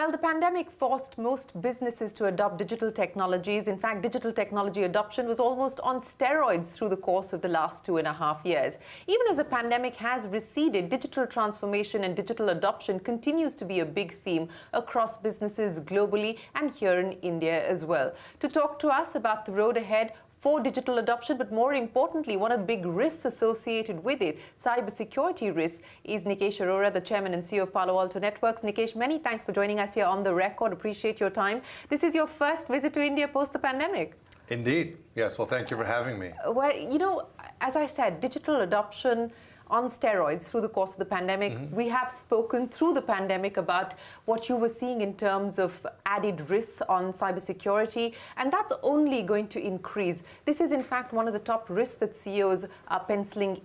Well, the pandemic forced most businesses to adopt digital technologies. In fact, digital technology adoption was almost on steroids through the course of the last 2.5 years. Even as the pandemic has receded, digital transformation and digital adoption continues to be a big theme across businesses globally and here in India as well. To talk to us about the road ahead for digital adoption, but more importantly, one of the big risks associated with it, cybersecurity risks, is Nikesh Arora, the Chairman and CEO of Palo Alto Networks. Nikesh, many thanks for joining us here on The Record. Appreciate your time. This is your first visit to India post the pandemic. Indeed. Yes. Well, thank you for having me. Well, you know, as I said, digital adoption on steroids through the course of the pandemic. We have spoken through the pandemic about what you were seeing in terms of added risks on cybersecurity, and that's only going to increase. This is, in fact, one of the top risks that CEOs are penciling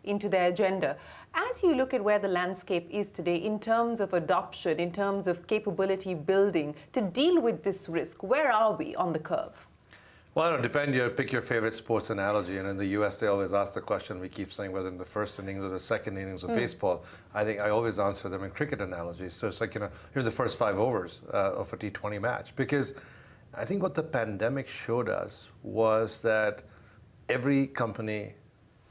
into their agenda. As you look at where the landscape is today in terms of adoption, in terms of capability building to deal with this risk, where are we on the curve? Well, it'll depend. Pick your favorite sports analogy. And in the U.S., they always ask the question, we keep saying whether in the first innings or the second innings of baseball. I think I always answer them in cricket analogies. So it's like, here's the first 5 overs of a T20 match. Because I think what the pandemic showed us was that every company,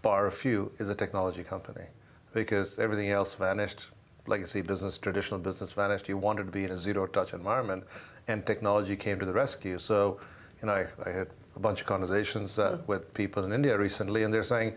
bar a few, is a technology company. Because everything else vanished. Legacy business, traditional business vanished. You wanted to be in a zero-touch environment, and technology came to the rescue. So I had a bunch of conversations with people in India recently, and they're saying,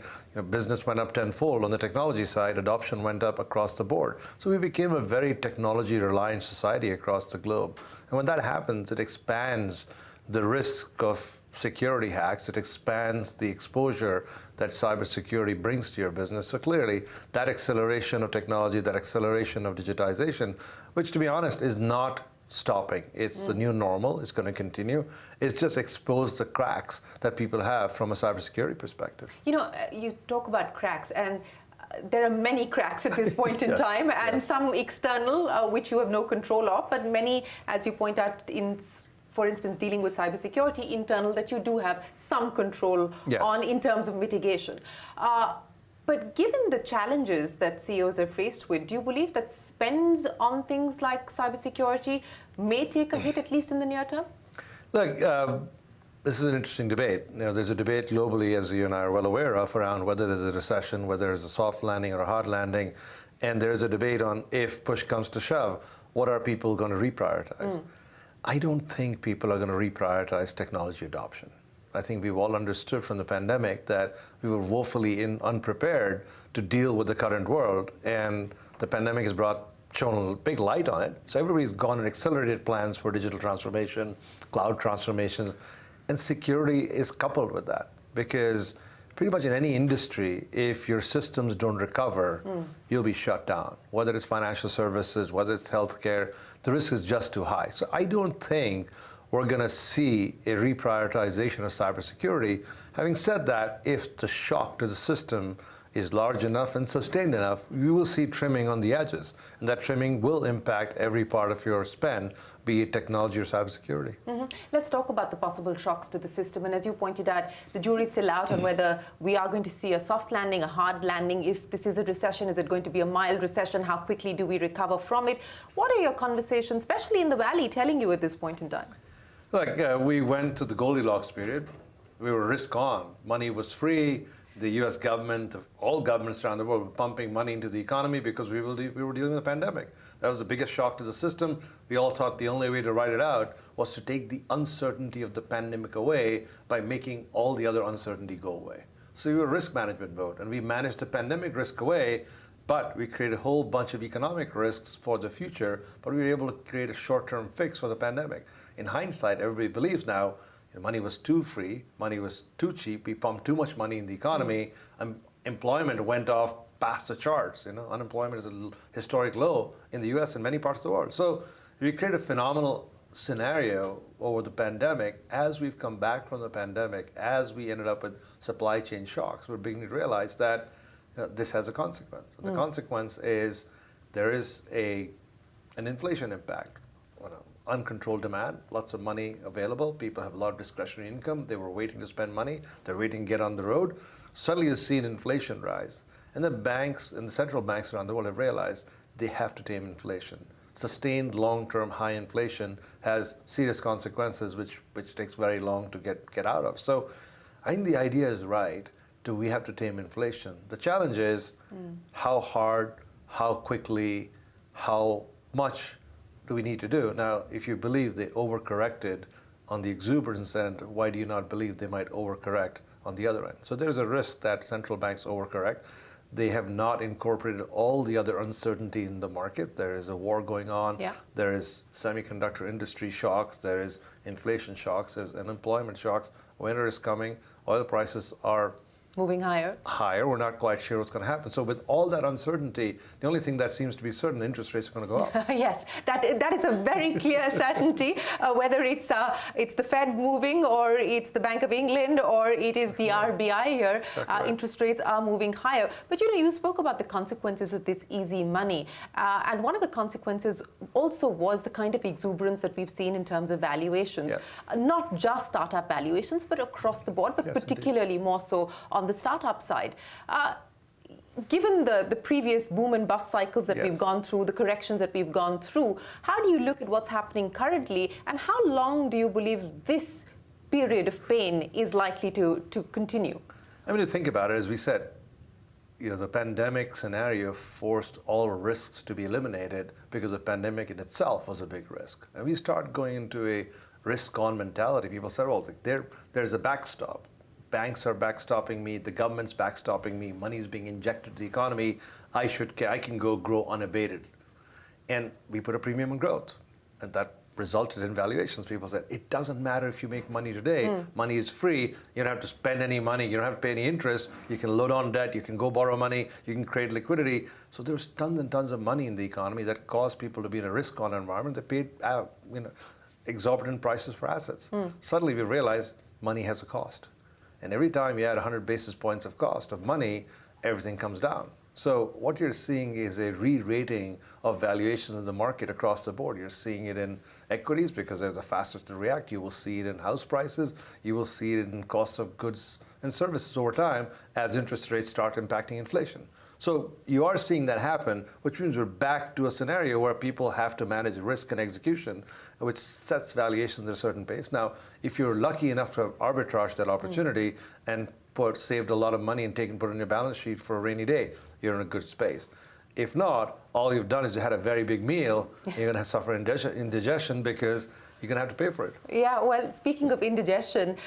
business went up tenfold on the technology side, adoption went up across the board. So we became a very technology-reliant society across the globe. And when that happens, it expands the risk of security hacks, it expands the exposure that cybersecurity brings to your business. So clearly, that acceleration of technology, that acceleration of digitization, which to be honest is not stopping. It's the new normal. It's going to continue. It's just exposed the cracks that people have from a cybersecurity perspective. You talk about cracks, and there are many cracks at this point in time, and some external, which you have no control of, but many, as you point out, for instance, dealing with cybersecurity, internal, that you do have some control on in terms of mitigation. But given the challenges that CEOs are faced with, do you believe that spends on things like cybersecurity may take a hit, at least in the near term? Look, this is an interesting debate. There's a debate globally, as you and I are well aware of, around whether there's a recession, whether there's a soft landing or a hard landing. And there's a debate on if push comes to shove, what are people going to reprioritize? I don't think people are going to reprioritize technology adoption. I think we've all understood from the pandemic that we were woefully unprepared to deal with the current world, and the pandemic has shown a big light on it. So everybody's gone and accelerated plans for digital transformation, cloud transformations, and security is coupled with that. Because pretty much in any industry, if your systems don't recover, you'll be shut down. Whether it's financial services, whether it's healthcare, the risk is just too high. So I don't think we're going to see a reprioritization of cybersecurity. Having said that, if the shock to the system is large enough and sustained enough, you will see trimming on the edges. And that trimming will impact every part of your spend, be it technology or cybersecurity. Let's talk about the possible shocks to the system. And as you pointed out, the jury's still out on whether we are going to see a soft landing, a hard landing. If this is a recession, is it going to be a mild recession? How quickly do we recover from it? What are your conversations, especially in the Valley, telling you at this point in time? Look, we went to the Goldilocks period. We were risk on. Money was free. The U.S. government, all governments around the world were pumping money into the economy because we were dealing with a pandemic. That was the biggest shock to the system. We all thought the only way to ride it out was to take the uncertainty of the pandemic away by making all the other uncertainty go away. So we were risk management mode, and we managed the pandemic risk away, but we created a whole bunch of economic risks for the future, but we were able to create a short-term fix for the pandemic. In hindsight, everybody believes now, money was too free, money was too cheap, we pumped too much money in the economy, and employment went off past the charts. Unemployment is a historic low in the US and many parts of the world. So we created a phenomenal scenario over the pandemic. As we've come back from the pandemic, as we ended up with supply chain shocks, we're beginning to realize that this has a consequence. The consequence is there is an inflation impact. Uncontrolled demand, lots of money available, people have a lot of discretionary income, they were waiting to spend money, they're waiting to get on the road. Suddenly you see an inflation rise. And the banks and the central banks around the world have realized they have to tame inflation. sustained long-term high inflation has serious consequences, which takes very long to get out of. So I think the idea is right. Do we have to tame inflation? The challenge is how hard, how quickly, how much do we need to do? Now, if you believe they overcorrected on the exuberance end, why do you not believe they might overcorrect on the other end? So there's a risk that central banks overcorrect. They have not incorporated all the other uncertainty in the market. There is a war going on. Yeah. There is semiconductor industry shocks. There is inflation shocks. There's unemployment shocks. Winter is coming. Oil prices are moving higher. We're not quite sure what's going to happen. So with all that uncertainty, the only thing that seems to be certain, interest rates are going to go up. Yes, that is a very clear certainty, whether it's the Fed moving or it's the Bank of England or it is the RBI here, Exactly. interest rates are moving higher. But you spoke about the consequences of this easy money. And one of the consequences also was the kind of exuberance that we've seen in terms of valuations. Yes. Not just startup valuations, but across the board, but Yes, particularly indeed. more so on the startup side. Given the previous boom and bust cycles that Yes. we've gone through, the corrections that we've gone through, how do you look at what's happening currently, and how long do you believe this period of pain is likely to continue? I mean, to think about it, as we said, the pandemic scenario forced all risks to be eliminated because the pandemic in itself was a big risk. And we start going into a risk-on mentality. People say, well, there's a backstop. Banks are backstopping me, the government's backstopping me, money is being injected to the economy, I can go grow unabated. And we put a premium on growth. And that resulted in valuations. People said, it doesn't matter if you make money today, money is free, you don't have to spend any money, you don't have to pay any interest, you can load on debt, you can go borrow money, you can create liquidity. So there's tons and tons of money in the economy that caused people to be in a risk-on environment. They paid exorbitant prices for assets. Suddenly we realized money has a cost. And every time you add 100 basis points of cost of money, everything comes down. So what you're seeing is a re-rating of valuations in the market across the board. You're seeing it in equities because they're the fastest to react. You will see it in house prices. You will see it in costs of goods and services over time as interest rates start impacting inflation. So you are seeing that happen, which means we're back to a scenario where people have to manage risk and execution, which sets valuations at a certain pace. Now, if you're lucky enough to arbitrage that opportunity and saved a lot of money and put it on your balance sheet for a rainy day, you're in a good space. If not, all you've done is you had a very big meal, you're going to suffer indigestion because you're going to have to pay for it. Yeah, well, speaking of indigestion,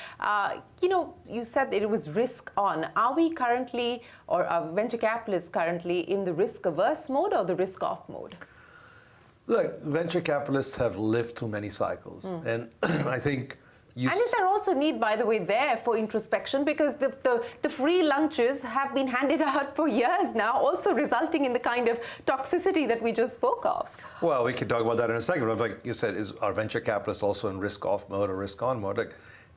you said that it was risk on. Are we currently, or are venture capitalists currently in the risk-averse mode or the risk-off mode? Look, venture capitalists have lived through many cycles. And I think and is there also need, by the way, there for introspection? Because the free lunches have been handed out for years now, also resulting in the kind of toxicity that we just spoke of. Well, we can talk about that in a second. But like you said, are venture capitalists also in risk-off mode or risk-on mode? Like,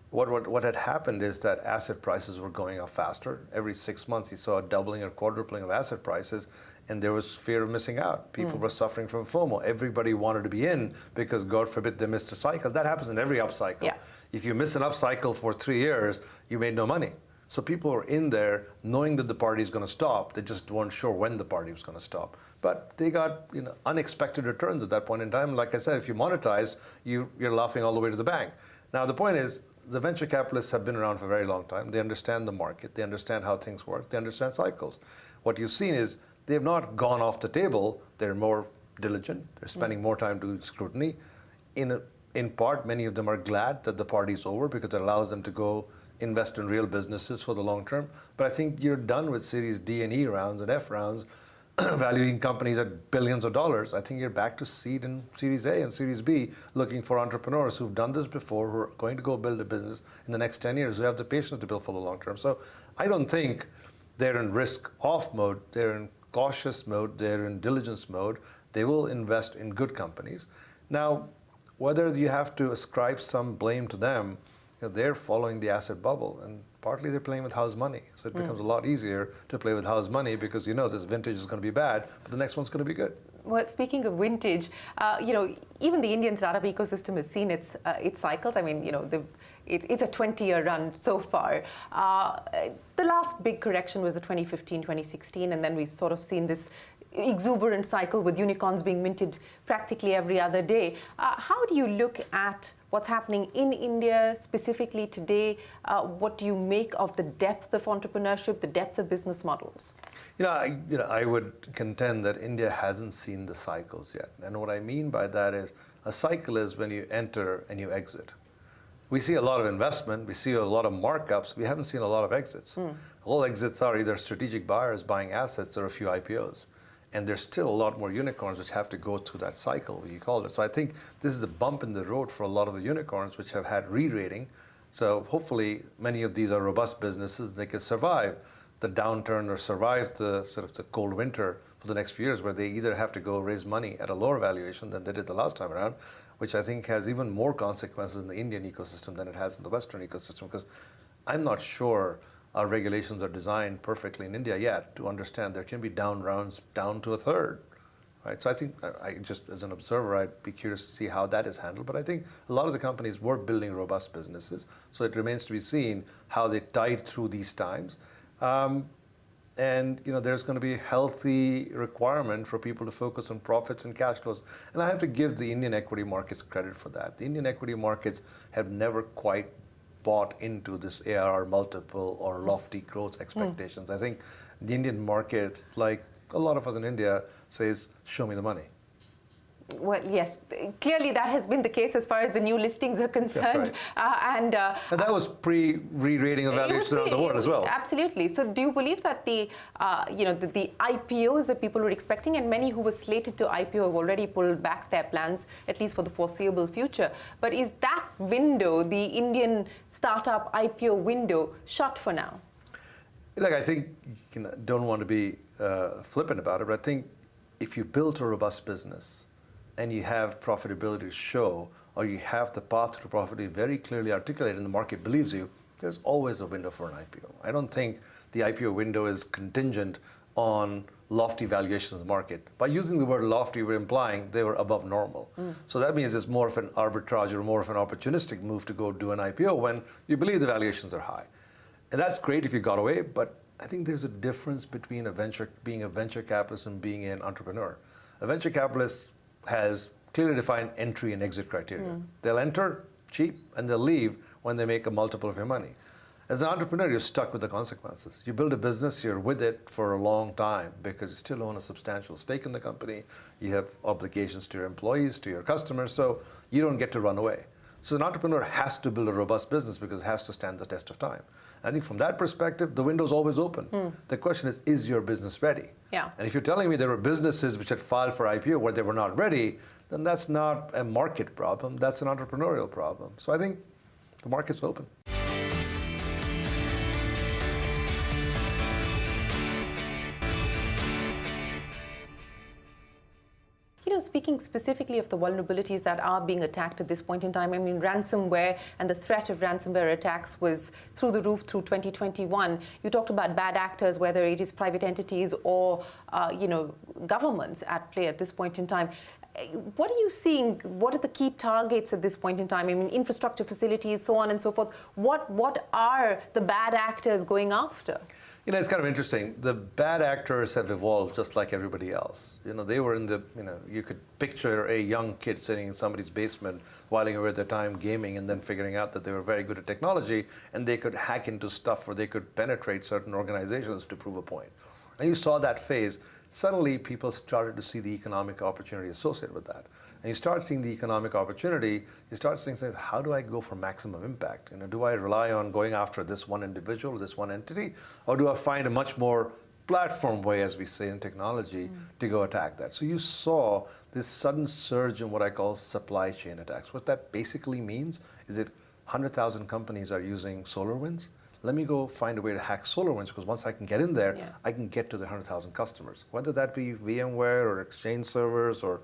what had happened is that asset prices were going up faster. Every 6 months, you saw a doubling or quadrupling of asset prices, and there was fear of missing out. People were suffering from FOMO. Everybody wanted to be in because, God forbid, they missed a cycle. That happens in every upcycle. Yeah. If you miss an upcycle for 3 years, you made no money. So people were in there knowing that the party is going to stop. They just weren't sure when the party was going to stop. But they got unexpected returns at that point in time. Like I said, if you monetize, you're laughing all the way to the bank. Now, the point is, the venture capitalists have been around for a very long time. They understand the market. They understand how things work. They understand cycles. What you've seen is they have not gone off the table. They're more diligent. They're spending more time doing scrutiny. In part, many of them are glad that the party's over because it allows them to go invest in real businesses for the long term. But I think you're done with Series D and E rounds and F rounds, valuing companies at billions of dollars. I think you're back to seed and Series A and Series B, looking for entrepreneurs who've done this before, who are going to go build a business in the next 10 years, who have the patience to build for the long term. So I don't think they're in risk-off mode. They're in cautious mode. They're in diligence mode. They will invest in good companies. Now, whether you have to ascribe some blame to them, they're following the asset bubble, and partly they're playing with house money. So it becomes a lot easier to play with house money because this vintage is going to be bad, but the next one's going to be good. Well, speaking of vintage, even the Indian startup ecosystem has seen its cycles. I mean, it's a 20-year run so far. The last big correction was the 2015, 2016, and then we've sort of seen this exuberant cycle with unicorns being minted practically every other day. How do you look at what's happening in India specifically today? What do you make of the depth of entrepreneurship, the depth of business models? I would contend that India hasn't seen the cycles yet. And what I mean by that is a cycle is when you enter and you exit. We see a lot of investment, we see a lot of markups, we haven't seen a lot of exits. All exits are either strategic buyers buying assets or a few IPOs. And there's still a lot more unicorns which have to go through that cycle, you call it. So I think this is a bump in the road for a lot of the unicorns which have had re-rating. So hopefully many of these are robust businesses. They can survive the downturn or survive the sort of the cold winter for the next few years, where they either have to go raise money at a lower valuation than they did the last time around, which I think has even more consequences in the Indian ecosystem than it has in the Western ecosystem, because I'm not sure our regulations are designed perfectly in India yet to understand there can be down rounds down to a third. Right? So I think, I just as an observer, I'd be curious to see how that is handled. But I think a lot of the companies were building robust businesses. So it remains to be seen how they tide through these times. And there's going to be a healthy requirement for people to focus on profits and cash flows. And I have to give the Indian equity markets credit for that. The Indian equity markets have never quite bought into this ARR multiple or lofty growth expectations. I think the Indian market, like a lot of us in India, says, show me the money. Well, yes, clearly that has been the case as far as the new listings are concerned. Right. And that was pre-re-rating of valuations around the world as well. Absolutely. So do you believe that the IPOs that people were expecting, and many who were slated to IPO have already pulled back their plans, at least for the foreseeable future. But is that window, the Indian startup IPO window, shut for now? Look, I think don't want to be flippant about it, but I think if you build a robust business, and you have profitability to show, or you have the path to profitability very clearly articulated and the market believes you, there's always a window for an IPO. I don't think the IPO window is contingent on lofty valuations in the market. By using the word lofty, we're implying they were above normal. So that means it's more of an arbitrage or more of an opportunistic move to go do an IPO when you believe the valuations are high. And that's great if you got away, but I think there's a difference between being a venture capitalist and being an entrepreneur. A venture capitalist has clearly defined entry and exit criteria. They'll enter cheap and they'll leave when they make a multiple of your money. As an entrepreneur, you're stuck with the consequences. You build a business, you're with it for a long time because you still own a substantial stake in the company. You have obligations to your employees, to your customers, so you don't get to run away. So an entrepreneur has to build a robust business because it has to stand the test of time. I think from that perspective, the window's always open. The question is your business ready? Yeah. And if you're telling me there were businesses which had filed for IPO where they were not ready, then that's not a market problem, that's an entrepreneurial problem. So I think the market's open. Speaking specifically of the vulnerabilities that are being attacked at this point in time, I mean, ransomware and the threat of ransomware attacks was through the roof through 2021. You talked about bad actors, whether it is private entities or, governments at play at this point in time. What are you seeing? What are the key targets at this point in time? I mean, infrastructure facilities, so on and so forth. What are the bad actors going after? It's kind of interesting. The bad actors have evolved just like everybody else. They were in the, you could picture a young kid sitting in somebody's basement whiling away their time gaming and then figuring out that they were very good at technology and they could hack into stuff or they could penetrate certain organizations to prove a point. And you saw that phase. Suddenly, people started to see the economic opportunity associated with that. And you start seeing the economic opportunity, you start seeing things, how do I go for maximum impact? Do I rely on going after this one individual, this one entity, or do I find a much more platform way, as we say in technology, to go attack that? So you saw this sudden surge in what I call supply chain attacks. What that basically means is if 100,000 companies are using SolarWinds, let me go find a way to hack SolarWinds, because once I can get in there, I can get to the 100,000 customers. Whether that be VMware or Exchange servers or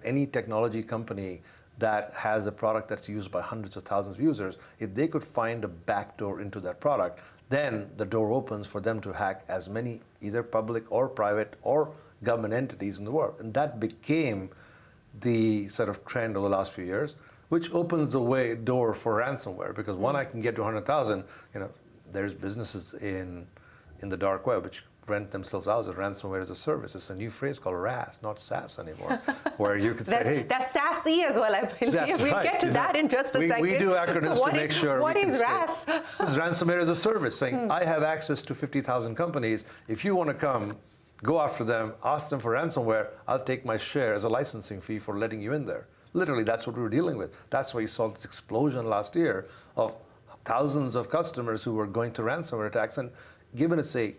any technology company that has a product that's used by hundreds of thousands of users, if they could find a backdoor into that product, then the door opens for them to hack as many either public or private or government entities in the world. And that became the sort of trend over the last few years, which opens the door for ransomware, because when I can get to 100,000, there's businesses in the dark web which rent themselves out as a ransomware as a service. It's a new phrase called RAS, not SaaS anymore, where you could say, hey. That's SASE as well, I believe. We'll right. get to that in just a second. We do acronyms so to make sure what we can is RAS? It's ransomware as a service, saying, I have access to 50,000 companies. If you want to come, go after them, ask them for ransomware, I'll take my share as a licensing fee for letting you in there. Literally, that's what we were dealing with. That's why you saw this explosion last year of thousands of customers who were going to ransomware attacks. And given it's a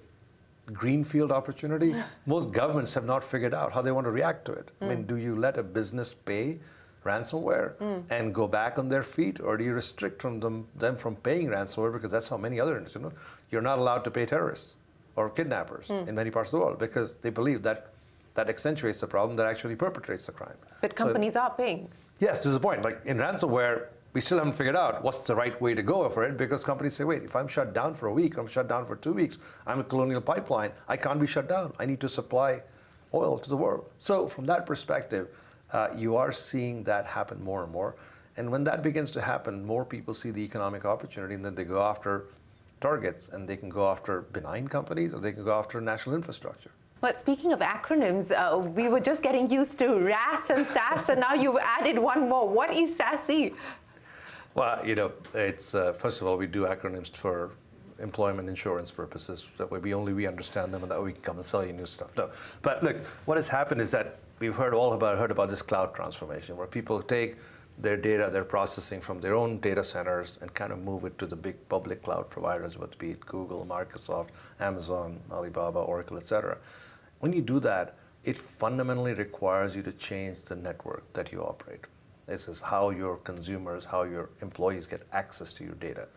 greenfield opportunity, most governments have not figured out how they want to react to it. I mean, do you let a business pay ransomware and go back on their feet, or do you restrict them from paying ransomware? Because that's how many other industries, you're not allowed to pay terrorists or kidnappers in many parts of the world, because they believe that accentuates the problem, that actually perpetrates the crime. But companies are paying. Yes, this is the point. Like in ransomware, we still haven't figured out what's the right way to go for it, because companies say, wait, if I'm shut down for a week, I'm shut down for 2 weeks, I'm a colonial pipeline, I can't be shut down. I need to supply oil to the world. So from that perspective, you are seeing that happen more and more. And when that begins to happen, more people see the economic opportunity, and then they go after targets, and they can go after benign companies, or they can go after national infrastructure. But speaking of acronyms, we were just getting used to RAS and SAS, and now you've added one more. What is SASE? Well, it's first of all, we do acronyms for employment insurance purposes. That way we understand them, and that way we can come and sell you new stuff. No, but look, what has happened is that we've heard about this cloud transformation, where people take their data, their processing from their own data centers, and kind of move it to the big public cloud providers, whether it be Google, Microsoft, Amazon, Alibaba, Oracle, etc. When you do that, it fundamentally requires you to change the network that you operate. This is how your consumers, how your employees get access to your data.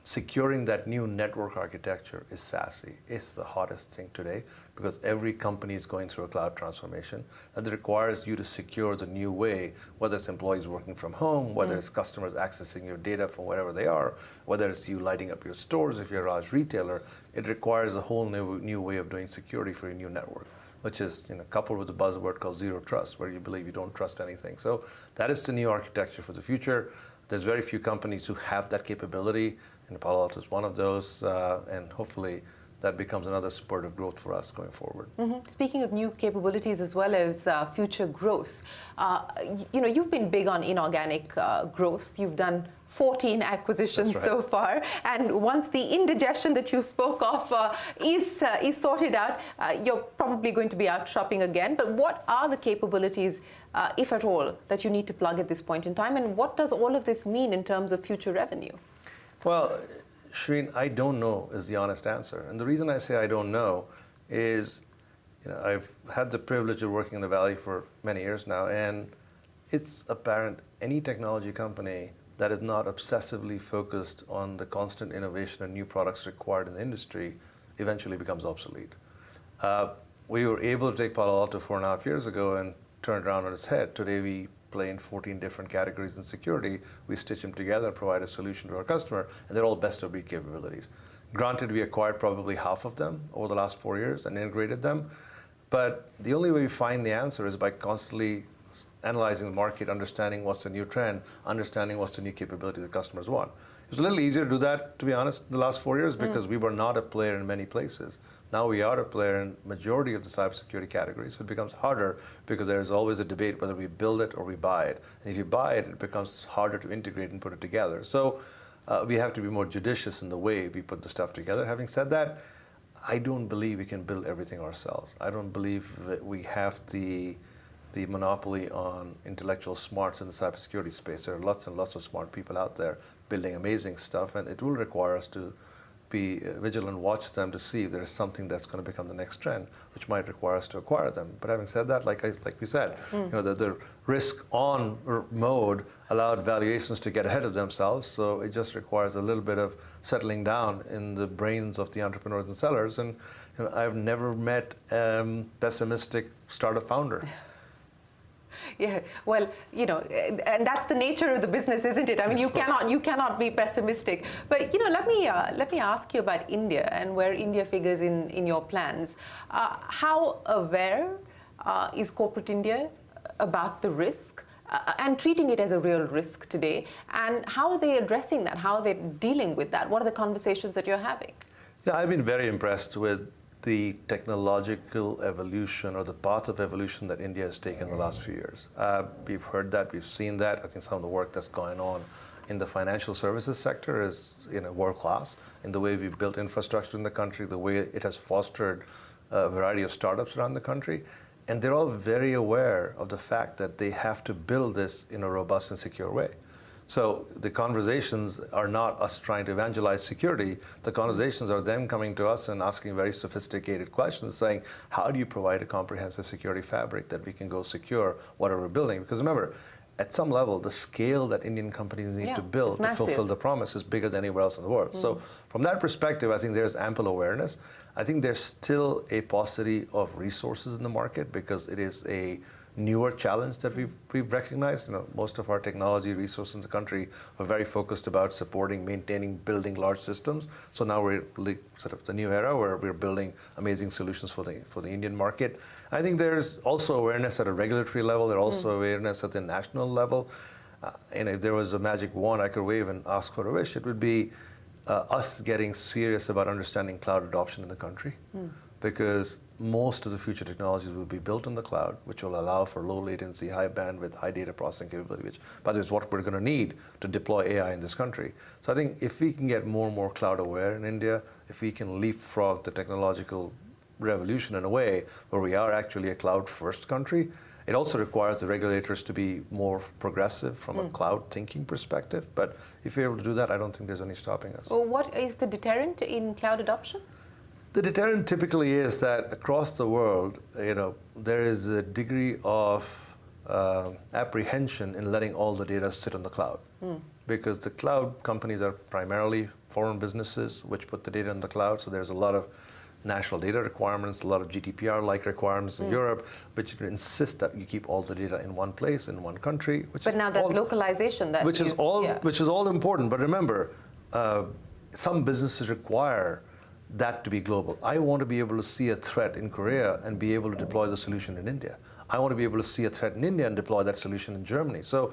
Securing that new network architecture is SASE. It's the hottest thing today, because every company is going through a cloud transformation that requires you to secure the new way, whether it's employees working from home, whether it's customers accessing your data from wherever they are, whether it's you lighting up your stores if you're a large retailer. It requires a whole new way of doing security for your new network, which is coupled with a buzzword called zero trust, where you believe you don't trust anything. So that is the new architecture for the future. There's very few companies who have that capability, and Palo Alto is one of those, and hopefully that becomes another spurt of growth for us going forward. Speaking of new capabilities as well as future growth, you've been big on inorganic growth. You've done 14 acquisitions so far, and once the indigestion that you spoke of is sorted out, you're probably going to be out shopping again. But what are the capabilities, if at all, that you need to plug at this point in time, and what does all of this mean in terms of future revenue? Well, Shereen, I don't know is the honest answer. And the reason I say I don't know is, I've had the privilege of working in the Valley for many years now, and it's apparent any technology company that is not obsessively focused on the constant innovation and new products required in the industry eventually becomes obsolete. We were able to take Palo Alto 4.5 years ago and turn it around on its head. Today we play in 14 different categories in security. We stitch them together, provide a solution to our customer, and they're all best-of-breed capabilities. Granted, we acquired probably half of them over the last 4 years and integrated them, but the only way we find the answer is by constantly analyzing the market, understanding what's the new trend, understanding what's the new capability the customers want. It was a little easier to do that, to be honest, in the last 4 years, because we were not a player in many places. Now we are a player in majority of the cybersecurity categories, so it becomes harder because there is always a debate whether we build it or we buy it. And if you buy it, it becomes harder to integrate and put it together. So we have to be more judicious in the way we put the stuff together. Having said that, I don't believe we can build everything ourselves. I don't believe that we have the monopoly on intellectual smarts in the cybersecurity space. There are lots and lots of smart people out there building amazing stuff, and it will require us to be vigilant, watch them to see if there is something that's going to become the next trend, which might require us to acquire them. But having said that, like we said, the risk-on mode allowed valuations to get ahead of themselves, so it just requires a little bit of settling down in the brains of the entrepreneurs and sellers. And I've never met pessimistic startup founder. Yeah, well, and that's the nature of the business, isn't it? I mean, you cannot be pessimistic. But let me ask you about India and where India figures in your plans. How aware is corporate India about the risk and treating it as a real risk today? And how are they addressing that? How are they dealing with that? What are the conversations that you're having? Yeah, I've been very impressed with the technological evolution or the path of evolution that India has taken in the last few years. We've heard that, we've seen that. I think some of the work that's going on in the financial services sector is world class in the way we've built infrastructure in the country, the way it has fostered a variety of startups around the country. And they're all very aware of the fact that they have to build this in a robust and secure way. So the conversations are not us trying to evangelize security. The conversations are them coming to us and asking very sophisticated questions, saying, how do you provide a comprehensive security fabric that we can go secure whatever we're building? Because remember, at some level, the scale that Indian companies need to build to fulfill the promise is bigger than anywhere else in the world. So from that perspective, I think there's ample awareness. I think there's still a paucity of resources in the market because it is a newer challenge that we've recognized. Most of our technology resources in the country are very focused about supporting, maintaining, building large systems. So now we're sort of the new era where we're building amazing solutions for the Indian market. I think there's also awareness at a regulatory level. There's also awareness at the national level. And if there was a magic wand I could wave and ask for a wish, it would be us getting serious about understanding cloud adoption in the country. Because most of the future technologies will be built in the cloud, which will allow for low latency, high bandwidth, high data processing capability, which, by the way, is what we're going to need to deploy AI in this country. So I think if we can get more and more cloud aware in India, if we can leapfrog the technological revolution in a way where we are actually a cloud first country, it also requires the regulators to be more progressive from a cloud thinking perspective. But if we're able to do that, I don't think there's any stopping us. Well, what is the deterrent in cloud adoption? The deterrent typically is that across the world, there is a degree of apprehension in letting all the data sit on the cloud. Because the cloud companies are primarily foreign businesses which put the data in the cloud. So there's a lot of national data requirements, a lot of GDPR-like requirements in Europe, which insist that you keep all the data in one place, in one country. But now that's localization. Which is all important. But remember, some businesses require that to be global. I want to be able to see a threat in Korea and be able to deploy the solution in India. I want to be able to see a threat in India and deploy that solution in Germany. So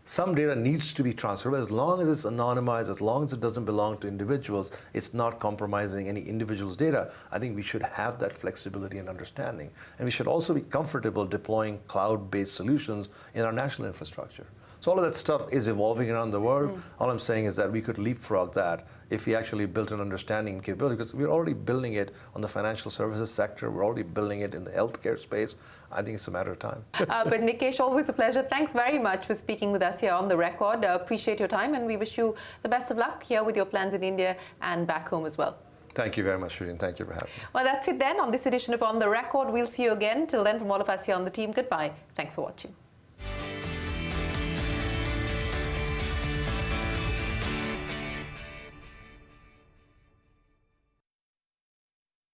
some data needs to be transferred. As long as it's anonymized, as long as it doesn't belong to individuals, it's not compromising any individual's data, I think we should have that flexibility and understanding. And we should also be comfortable deploying cloud-based solutions in our national infrastructure. So all of that stuff is evolving around the world. All I'm saying is that we could leapfrog that if we actually built an understanding and capability, because we're already building it on the financial services sector. We're already building it in the healthcare space. I think it's a matter of time. But Nikesh, always a pleasure. Thanks very much for speaking with us here on The Record. Appreciate your time, and we wish you the best of luck here with your plans in India and back home as well. Thank you very much, Shereen. Thank you for having me. Well, that's it then on this edition of On The Record. We'll see you again. Till then, from all of us here on the team, goodbye. Thanks for watching.